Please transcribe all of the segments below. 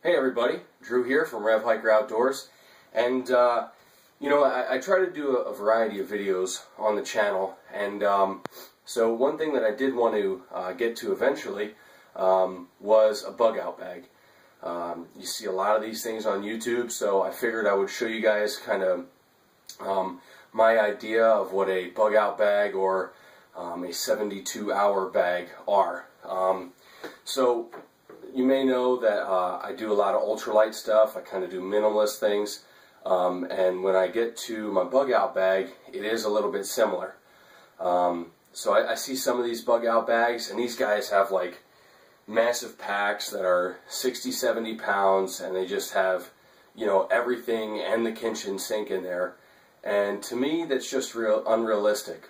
Hey everybody, Drew here from Rev Hiker Outdoors, and you know, I try to do a variety of videos on the channel, and so one thing that I did want to get to eventually was a bug out bag. You see a lot of these things on YouTube, so I figured I would show you guys kind of my idea of what a bug out bag or a 72-hour bag are. So you may know that I do a lot of ultralight stuff. I kind of do minimalist things, and when I get to my bug out bag, it is a little bit similar. So I see some of these bug out bags, and these guys have like massive packs that are 60, 70 pounds, and they just have, you know, everything and the kitchen sink in there. And to me, that's just unrealistic.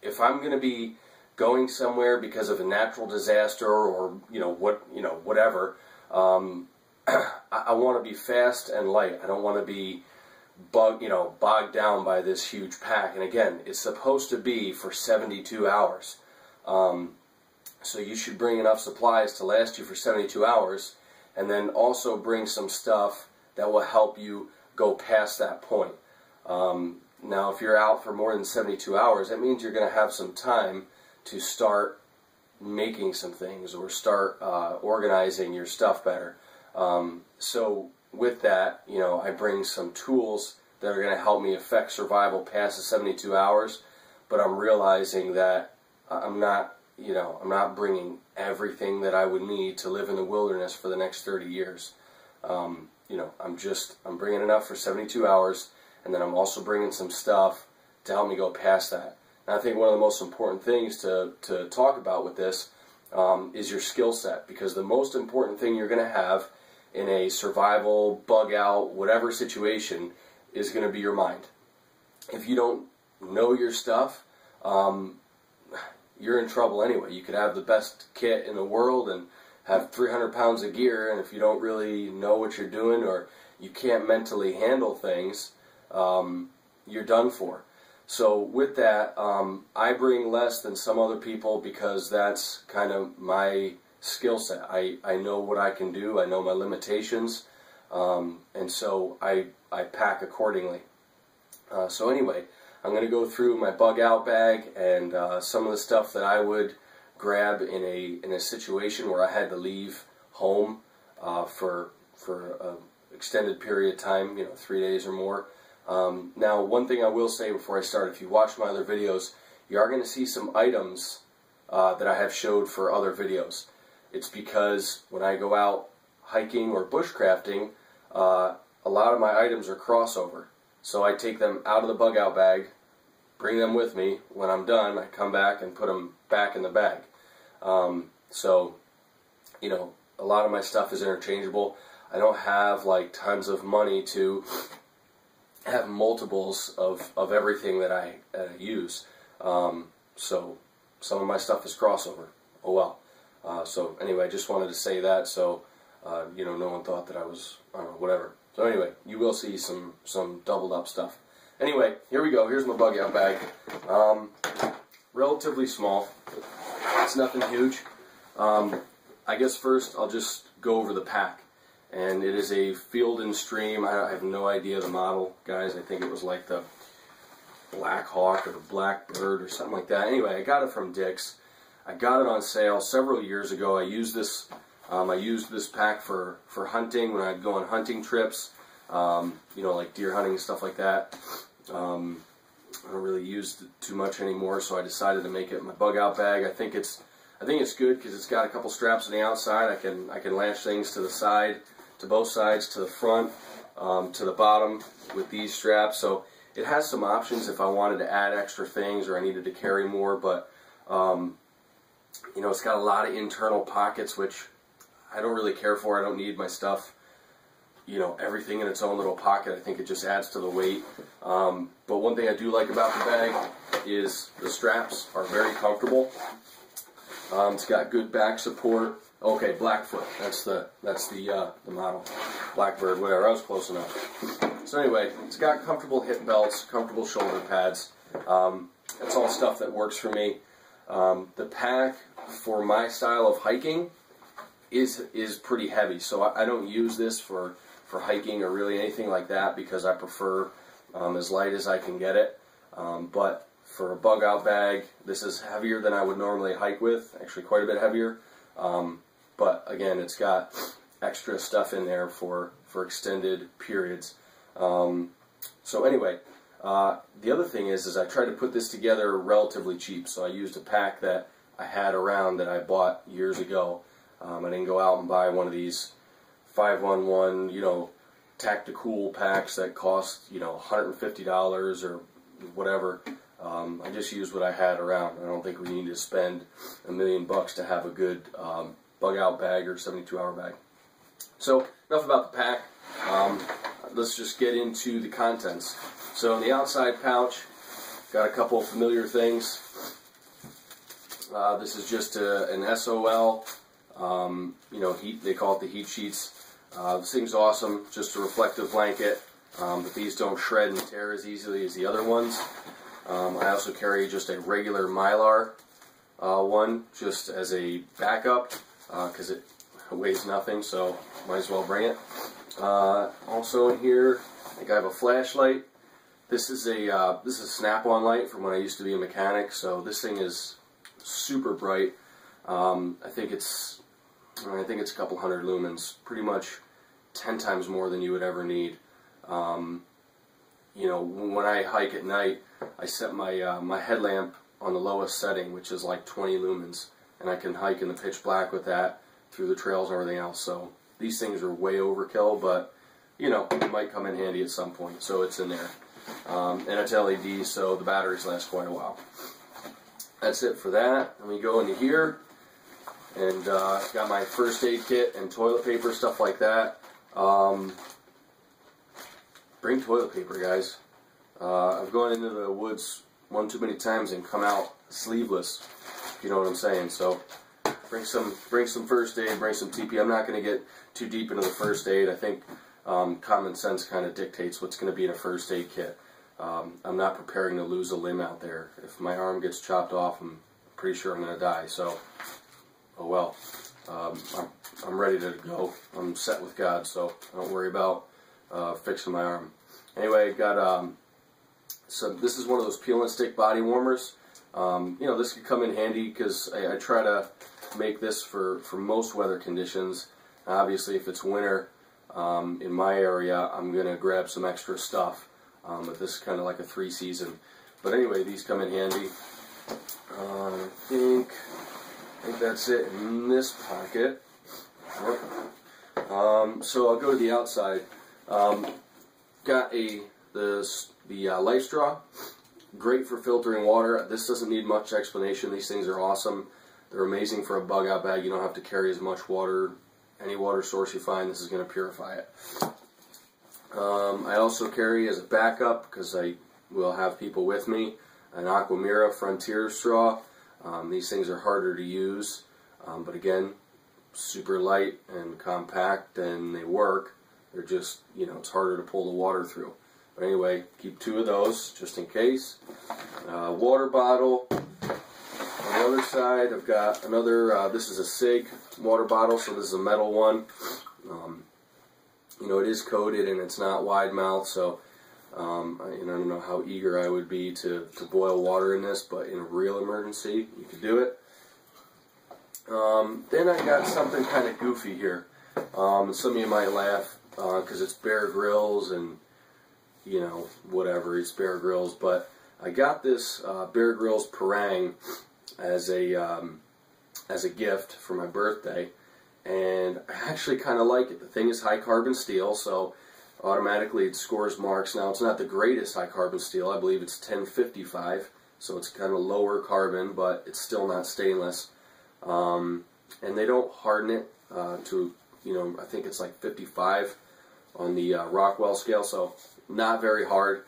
If I'm going to be going somewhere because of a natural disaster or whatever, I want to be fast and light. I don't want to be bogged down by this huge pack. And again, it's supposed to be for 72 hours. So you should bring enough supplies to last you for 72 hours, and then also bring some stuff that will help you go past that point. Now, if you're out for more than 72 hours, that means you're going to have some time to start making some things or start organizing your stuff better. So with that, you know, I bring some tools that are going to help me affect survival past the 72 hours, but I'm realizing that I'm not bringing everything that I would need to live in the wilderness for the next 30 years. I'm bringing enough for 72 hours, and then I'm also bringing some stuff to help me go past that. And I think one of the most important things to talk about with this is your skill set, because the most important thing you're going to have in a survival, bug out, whatever situation is going to be your mind. If you don't know your stuff, you're in trouble anyway. You could have the best kit in the world and have 300 pounds of gear, and if you don't really know what you're doing or you can't mentally handle things, you're done for. So with that, I bring less than some other people because that's kind of my skill set. I know what I can do. I know my limitations, and so I pack accordingly. So anyway, I'm going to go through my bug out bag and some of the stuff that I would grab in a situation where I had to leave home for an extended period of time, 3 days or more. Now, one thing I will say before I start, if you watch my other videos, you are going to see some items that I have showed for other videos. It's because when I go out hiking or bushcrafting, a lot of my items are crossover. So I take them out of the bug out bag, bring them with me. When I'm done, I come back and put them back in the bag. So, a lot of my stuff is interchangeable. I don't have like tons of money to have multiples of everything that I use. So some of my stuff is crossover. Oh well. So anyway, I just wanted to say that so no one thought that I was, I don't know, whatever. So anyway, you will see some doubled up stuff. Anyway, here we go. Here's my bug out bag. Relatively small. It's nothing huge. I guess first I'll just go over the pack. And it is a Field & Stream. I have no idea the model, guys. I think it was like the Black Hawk or the Blackbird or something like that. Anyway, I got it from Dick's. I got it on sale several years ago. I used this pack for hunting when I'd go on hunting trips, like deer hunting and stuff like that. I don't really use it too much anymore, so I decided to make it my bug out bag. I think it's good because it's got a couple straps on the outside. I can latch things to the side, to both sides, to the front, to the bottom with these straps. So it has some options if I wanted to add extra things or I needed to carry more. But it's got a lot of internal pockets, which I don't really care for. I don't need my stuff, everything in its own little pocket. I think it just adds to the weight. But one thing I do like about the bag is the straps are very comfortable. It's got good back support. Okay, Blackfoot. That's the model. Blackbird, whatever. I was close enough. So anyway, it's got comfortable hip belts, comfortable shoulder pads. That's all stuff that works for me. The pack for my style of hiking is pretty heavy. So I don't use this for hiking or really anything like that, because I prefer as light as I can get it. But for a bug out bag, this is heavier than I would normally hike with, actually quite a bit heavier. But again, it's got extra stuff in there for extended periods. So anyway, the other thing is I tried to put this together relatively cheap. So I used a pack that I had around that I bought years ago. I didn't go out and buy one of these 5-on-1, you know, tactical packs that cost, you know, $150 or whatever. I just used what I had around. I don't think we need to spend $1 million to have a good bug out bag or 72-hour bag. So enough about the pack. Let's just get into the contents. So in the outside pouch, got a couple familiar things. This is just an SOL. You know, they call it the heat sheets. This thing's awesome, just a reflective blanket, but these don't shred and tear as easily as the other ones. I also carry just a regular Mylar one, just as a backup, because it weighs nothing, so might as well bring it. Also in here, I think I have a flashlight. This is a snap-on light from when I used to be a mechanic, so this thing is super bright. I think it's a couple hundred lumens, pretty much 10 times more than you would ever need. You know, when I hike at night, I set my headlamp on the lowest setting, which is like 20 lumens, and I can hike in the pitch black with that through the trails and everything else. So these things are way overkill, but you know, it might come in handy at some point, so it's in there. And it's LED, so the batteries last quite a while. That's it for that. Let me go into here, and got my first aid kit and toilet paper, stuff like that. Bring toilet paper, guys. I've gone into the woods one too many times and come out sleeveless, if you know what I'm saying. So bring some first aid, bring some TP. I'm not going to get too deep into the first aid. I think common sense kind of dictates what's going to be in a first aid kit. I'm not preparing to lose a limb out there. If my arm gets chopped off, I'm pretty sure I'm going to die. So, oh well. I'm ready to go. I'm set with God, so don't worry about fixing my arm. Anyway, got so this is one of those peel and stick body warmers. You know, this could come in handy because I try to make this for most weather conditions. Obviously, if it's winter in my area, I'm gonna grab some extra stuff. But this is kind of like a 3-season. But anyway, these come in handy. I think that's it in this pocket. So I'll go to the outside. Got the life straw. Great for filtering water. This doesn't need much explanation. These things are awesome. They're amazing for a bug out bag. You don't have to carry as much water. Any water source you find, this is going to purify it. I also carry as a backup, because I will have people with me, an Aquamira Frontier straw. These things are harder to use, but again, super light and compact, and they work. They're just, you know, it's harder to pull the water through. But anyway, keep 2 of those just in case. Water bottle. On the other side, I've got another, this is a SIG water bottle, so this is a metal one. You know, it is coated and it's not wide mouth, so I don't know how eager I would be to boil water in this, but in a real emergency, you could do it. Then I got something kind of goofy here. Some of you might laugh because it's Bear Grylls and, you know, whatever, it's Bear Grylls, but I got this Bear Grylls Parang as a gift for my birthday, and I actually kind of like it. The thing is high carbon steel, so automatically it scores marks. Now, it's not the greatest high carbon steel. I believe it's 1055, so it's kind of lower carbon, but it's still not stainless. And they don't harden it to, you know, I think it's like 55 on the Rockwell scale, so not very hard.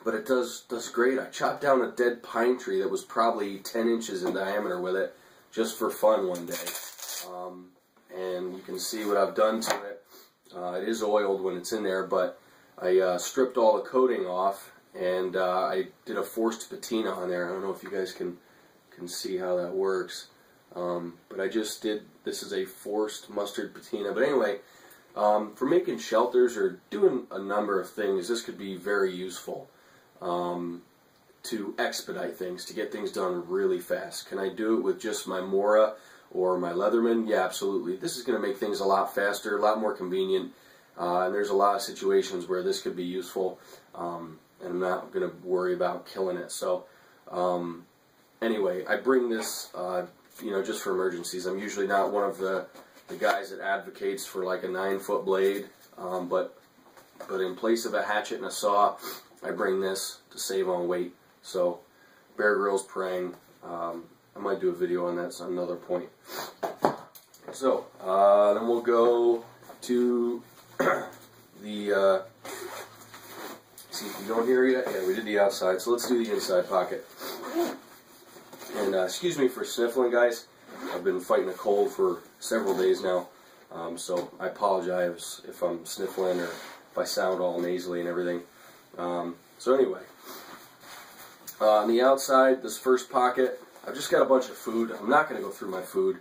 But it does great. I chopped down a dead pine tree that was probably 10 inches in diameter with it, just for fun one day. And you can see what I've done to it. It is oiled when it's in there, but I stripped all the coating off, and I did a forced patina on there. I don't know if you guys can see how that works. But I just did, this is a forced mustard patina. But anyway, for making shelters or doing a number of things, this could be very useful to expedite things, to get things done really fast. Can I do it with just my Mora or my Leatherman? Yeah, absolutely. This is going to make things a lot faster, a lot more convenient, and there's a lot of situations where this could be useful, and I'm not going to worry about killing it. So anyway, I bring this you know, just for emergencies. I'm usually not one of the guys that advocates for like a 9-foot blade, but in place of a hatchet and a saw, I bring this to save on weight. So Bear Grylls praying, I might do a video on that at another point. So then we'll go to the see if you don't hear yet. Yeah, we did the outside, so let's do the inside pocket. And excuse me for sniffling, guys. I've been fighting a cold for several days now, so I apologize if I'm sniffling or if I sound all nasally and everything. So anyway, on the outside, this first pocket, I've just got a bunch of food. I'm not going to go through my food.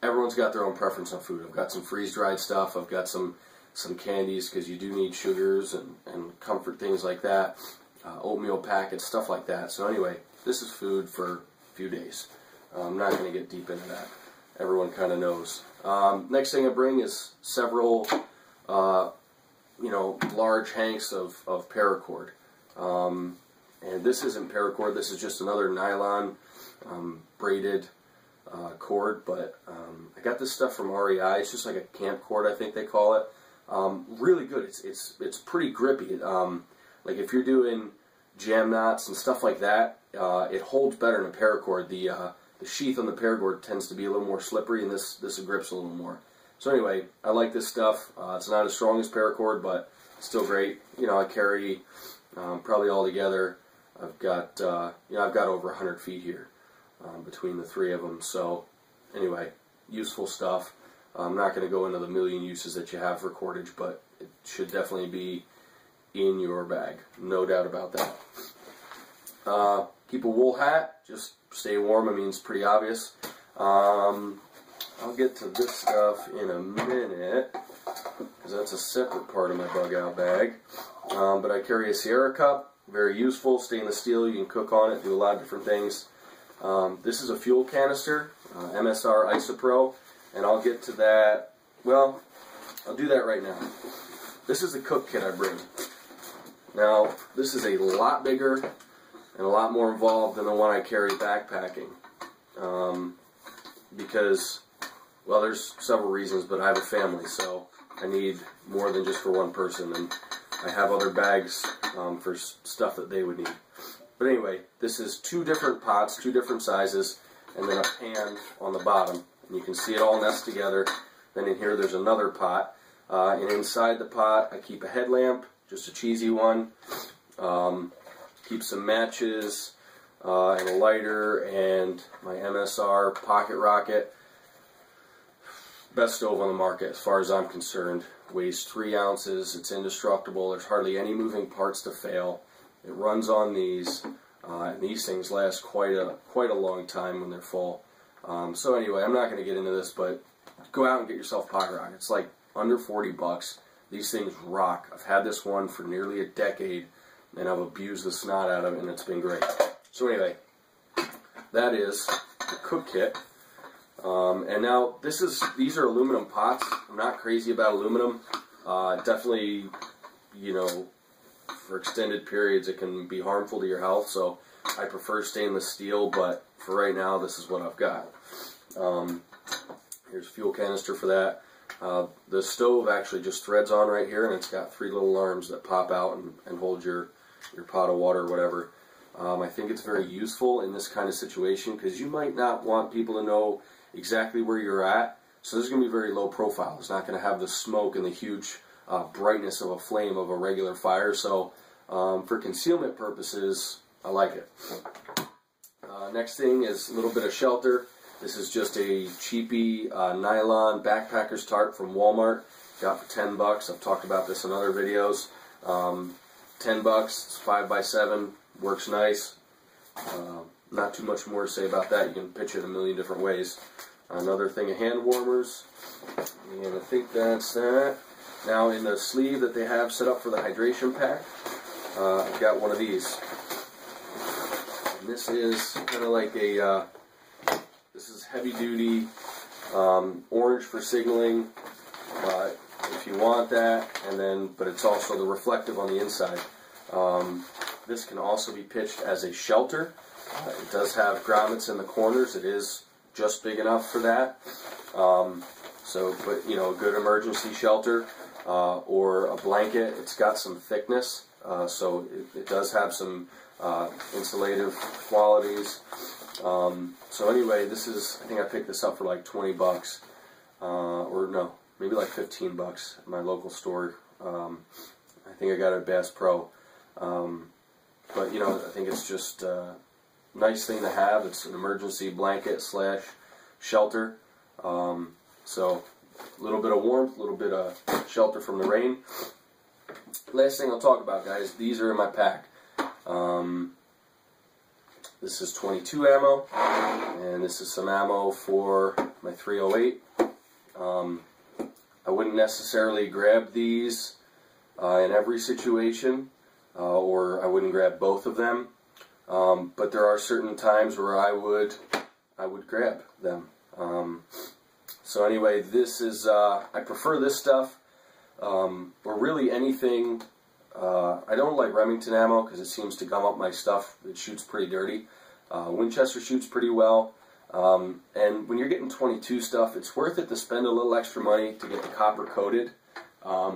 Everyone's got their own preference on food. I've got some freeze-dried stuff. I've got some candies, because you do need sugars and comfort things like that. Oatmeal packets, stuff like that. So anyway, this is food for a few days. I'm not going to get deep into that. Everyone kind of knows. Next thing I bring is several, you know, large hanks of paracord. And this isn't paracord. This is just another nylon braided cord. But I got this stuff from REI. It's just like a camp cord, I think they call it. Really good. It's pretty grippy. Like if you're doing jam knots and stuff like that, it holds better than a paracord. The sheath on the paracord tends to be a little more slippery, and this grips a little more. So anyway, I like this stuff. It's not as strong as paracord, but still great. You know, I carry probably all together, I've got you know, I've got over 100 feet here between the three of them. So anyway, useful stuff. I'm not going to go into the million uses that you have for cordage, but it should definitely be in your bag, no doubt about that. Keep a wool hat, just stay warm. I mean, it's pretty obvious. I'll get to this stuff in a minute, because that's a separate part of my bug out bag. But I carry a Sierra cup, very useful, stainless steel. You can cook on it, do a lot of different things. This is a fuel canister, MSR Isopro, and I'll get to that. Well, I'll do that right now. This is the cook kit I bring. Now, this is a lot bigger and a lot more involved than the one I carry backpacking. Because, well, there's several reasons, but I have a family, so I need more than just for one person, and I have other bags for stuff that they would need. But anyway, this is 2 different pots, 2 different sizes, and then a pan on the bottom. And you can see it all nest together. Then in here there's another pot. And inside the pot I keep a headlamp, just a cheesy one. Keep some matches and a lighter and my MSR pocket rocket. Best stove on the market as far as I'm concerned. Weighs 3 ounces. It's indestructible. There's hardly any moving parts to fail. It runs on these, and these things last quite a long time when they're full. So anyway, I'm not going to get into this, but go out and get yourself a pocket rocket. It's like under 40 bucks. These things rock. I've had this one for nearly a decade, and I've abused the snot out of it, and it's been great. So anyway, that is the cook kit. And now these are aluminum pots. I'm not crazy about aluminum. Definitely, you know, for extended periods it can be harmful to your health, so I prefer stainless steel, but for right now this is what I've got. Here's a fuel canister for that. The stove actually just threads on right here, and it's got 3 little arms that pop out and hold your pot of water or whatever. I think it's very useful in this kind of situation, because you might not want people to know exactly where you're at, so this is going to be very low profile. It's not going to have the smoke and the huge brightness of a flame of a regular fire, so for concealment purposes, I like it. Next thing is a little bit of shelter. This is just a cheapy nylon backpacker's tarp from Walmart. Got for 10 bucks. I've talked about this in other videos. 10 bucks, it's 5x7, works nice. not too much more to say about that. You can pitch it a million different ways. Another thing of hand warmers, and I think that's that. Now in the sleeve that they have set up for the hydration pack, I've got one of these. And this is kind of like a, this is heavy duty, orange for signaling, if you want that, and then, but it's also the reflective on the inside. This can also be pitched as a shelter. It does have grommets in the corners. It is just big enough for that. But you know, a good emergency shelter or a blanket. It's got some thickness, so it does have some insulative qualities. So anyway, this is, I think I picked this up for like 20 bucks, or no, maybe like 15 bucks at my local store. I think I got it at Bass Pro. But you know, I think it's just a nice thing to have. It's an emergency blanket slash shelter. So a little bit of warmth, a little bit of shelter from the rain. Last thing I'll talk about, guys, these are in my pack. This is 22 ammo, and this is some ammo for my 308. I wouldn't necessarily grab these in every situation, or I wouldn't grab both of them. But there are certain times where I would grab them. So anyway, this is I prefer this stuff, or really anything. I don't like Remington ammo because it seems to gum up my stuff. It shoots pretty dirty. Winchester shoots pretty well. And when you're getting 22 stuff, it's worth it to spend a little extra money to get the copper coated. I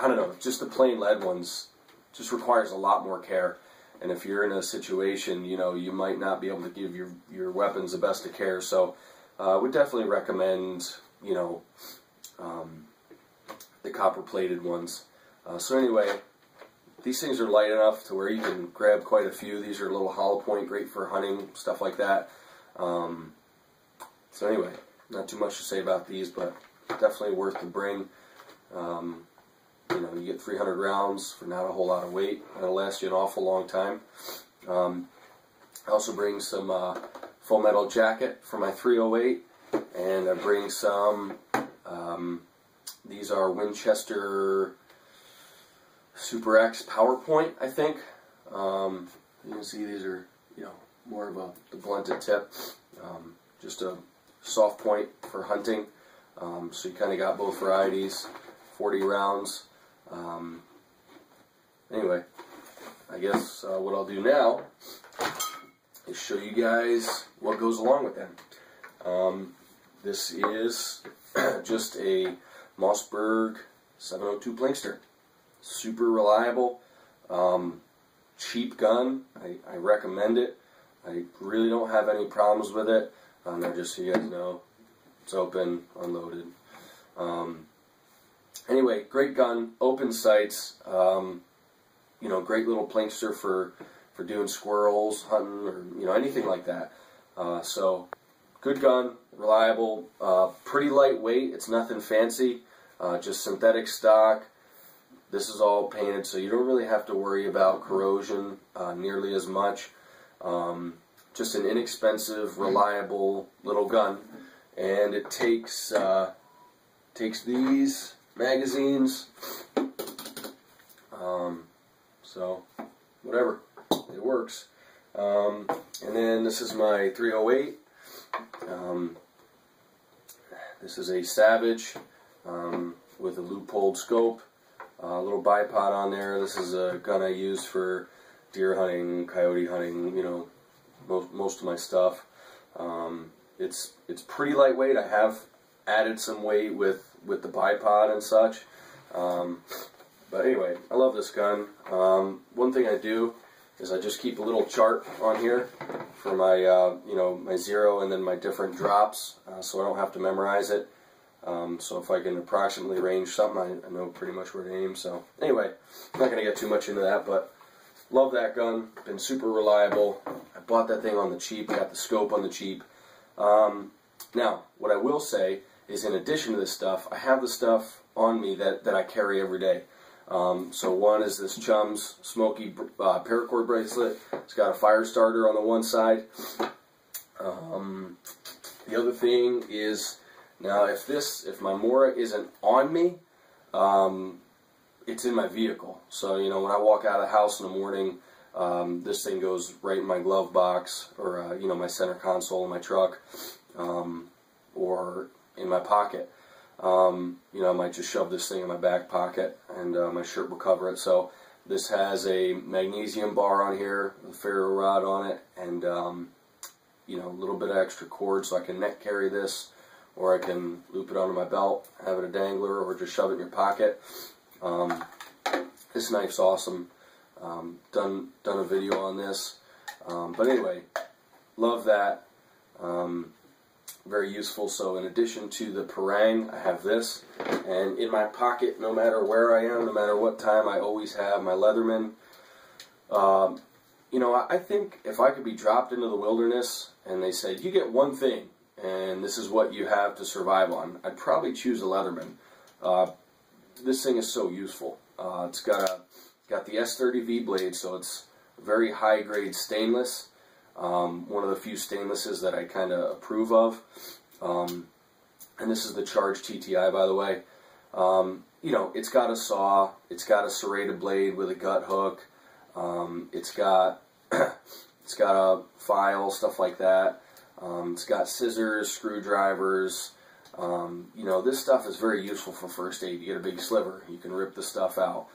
don't know, just the plain lead ones just requires a lot more care. And if you're in a situation, you know, you might not be able to give your weapons the best of care. So I would definitely recommend, you know, the copper-plated ones. So anyway, these things are light enough to where you can grab quite a few. These are a little hollow point, great for hunting, stuff like that. So anyway, not too much to say about these, but definitely worth the bring. You know, you get 300 rounds for not a whole lot of weight. That'll last you an awful long time. I also bring some full metal jacket for my 308, and I bring some, these are Winchester Super X PowerPoint, I think. You can see these are, you know, more of the blunted tip, just a soft point for hunting. So you kind of got both varieties, 40 rounds. Anyway, I guess what I'll do now is show you guys what goes along with them. This is just a Mossberg 702 Blinkster. Super reliable, cheap gun. I recommend it. I really don't have any problems with it. Now just so you guys know, it's open, unloaded. Anyway, great gun, open sights. You know, great little Blinkster for doing squirrels, hunting, or you know, anything like that. So, good gun, reliable, pretty lightweight. It's nothing fancy, just synthetic stock. This is all painted, so you don't really have to worry about corrosion nearly as much. Just an inexpensive, reliable little gun, and it takes these magazines. So whatever, it works. And then this is my 308. This is a Savage with a loopholed scope. A little bipod on there. This is a gun I use for deer hunting, coyote hunting, you know, most of my stuff. It's pretty lightweight. I have added some weight with the bipod and such. But anyway, I love this gun. One thing I do is I just keep a little chart on here for my you know, my zero and then my different drops, so I don't have to memorize it. So if I can approximately range something, I know pretty much where to aim. So anyway, I'm not going to get too much into that, but love that gun. Been super reliable. I bought that thing on the cheap. Got the scope on the cheap. Now, what I will say is, in addition to this stuff, I have the stuff on me that I carry every day. So one is this Chum's Smoky paracord bracelet. It's got a fire starter on the one side. The other thing is, now if my Mora isn't on me, it's in my vehicle. So, you know, when I walk out of the house in the morning, this thing goes right in my glove box, or, you know, my center console in my truck, or in my pocket. You know, I might just shove this thing in my back pocket, and my shirt will cover it. So this has a magnesium bar on here, with a ferro rod on it, and, you know, a little bit of extra cord so I can neck carry this, or I can loop it onto my belt, have it a dangler, or just shove it in your pocket. This knife's awesome. Done a video on this. But anyway, love that. Very useful. So in addition to the parang, I have this. And in my pocket, no matter where I am, no matter what time, I always have my Leatherman. You know, I think if I could be dropped into the wilderness and they said, you get one thing, and this is what you have to survive on, I'd probably choose a Leatherman. This thing is so useful. It's got the S30V blade, so it's very high grade stainless. One of the few stainlesses that I kind of approve of. And this is the Charge TTI, by the way. You know, it's got a saw, it's got a serrated blade with a gut hook, it's got a file, stuff like that. It's got scissors, screwdrivers. You know, this stuff is very useful for first aid. You get a big sliver, you can rip the stuff out.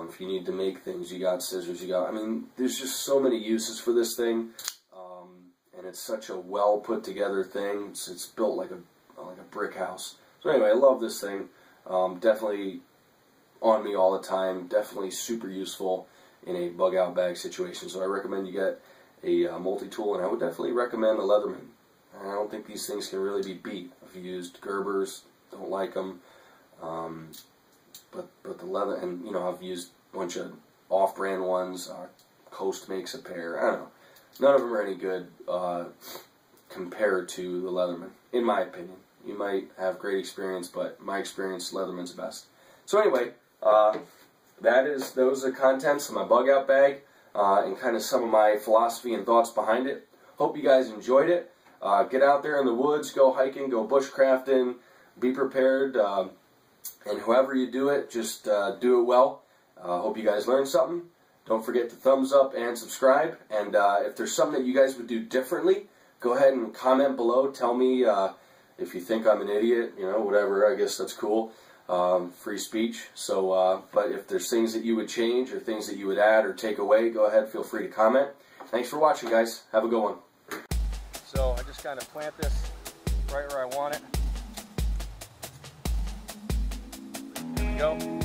If you need to make things, you got scissors, I mean, there's just so many uses for this thing. And it's such a well put together thing. It's built like a brick house. So anyway, I love this thing. Definitely on me all the time. Definitely super useful in a bug out bag situation. So I recommend you get a multi-tool, and I would definitely recommend a Leatherman. I don't think these things can really be beat. I've used Gerbers, don't like them. But the leather, and you know, I've used a bunch of off-brand ones. Coast makes a pair. I don't know. None of them are any good compared to the Leatherman, in my opinion. You might have great experience, but my experience, Leatherman's best. So anyway, those are contents of my bug out bag, and kind of some of my philosophy and thoughts behind it. Hope you guys enjoyed it. Get out there in the woods, go hiking, go bushcrafting, be prepared, and however you do it, just do it well. Hope you guys learned something. Don't forget to thumbs up and subscribe, and if there's something that you guys would do differently, go ahead and comment below. Tell me if you think I'm an idiot, you know, whatever. I guess that's cool. Free speech. So, but if there's things that you would change or things that you would add or take away, go ahead, feel free to comment. Thanks for watching, guys. Have a good one. So I just kind of plant this right where I want it. There we go.